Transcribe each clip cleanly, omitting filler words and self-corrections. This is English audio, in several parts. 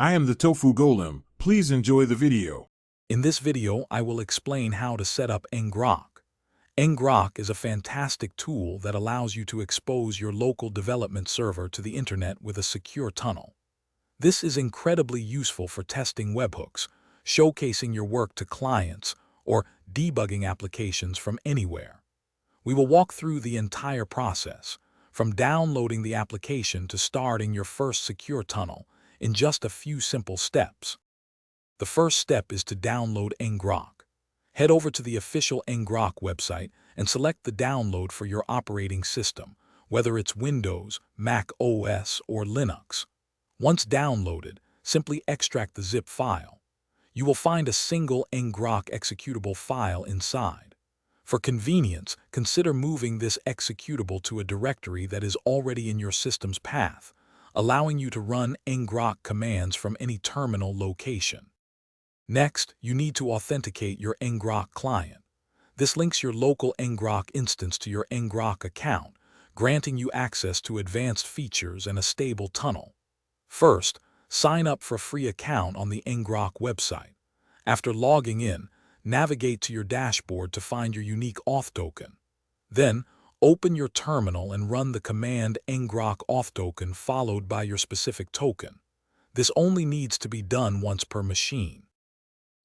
I am the Tofu Golem. Please enjoy the video. In this video, I will explain how to set up Ngrok. Ngrok is a fantastic tool that allows you to expose your local development server to the internet with a secure tunnel. This is incredibly useful for testing webhooks, showcasing your work to clients, or debugging applications from anywhere. We will walk through the entire process, from downloading the application to starting your first secure tunnel, in just a few simple steps. The first step is to download Ngrok. Head over to the official Ngrok website and select the download for your operating system, whether it's Windows, Mac OS, or Linux. Once downloaded, simply extract the zip file. You will find a single Ngrok executable file inside. For convenience, consider moving this executable to a directory that is already in your system's path, allowing you to run Ngrok commands from any terminal location. Next, you need to authenticate your Ngrok client. This links your local Ngrok instance to your Ngrok account, granting you access to advanced features and a stable tunnel. First, sign up for a free account on the Ngrok website. After logging in, navigate to your dashboard to find your unique auth token. Then, open your terminal and run the command ngrok auth token followed by your specific token. This only needs to be done once per machine.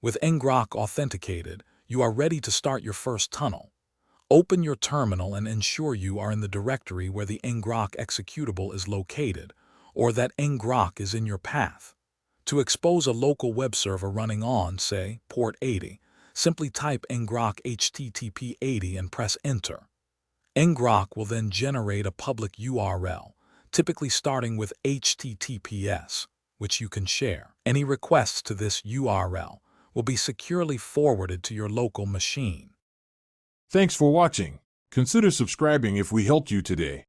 With Ngrok authenticated, you are ready to start your first tunnel. Open your terminal and ensure you are in the directory where the Ngrok executable is located, or that Ngrok is in your path. To expose a local web server running on, say, port 80, simply type ngrok http 80 and press enter. Ngrok will then generate a public URL, typically starting with HTTPS, which you can share. Any requests to this URL will be securely forwarded to your local machine. Thanks for watching. Consider subscribing if we helped you today.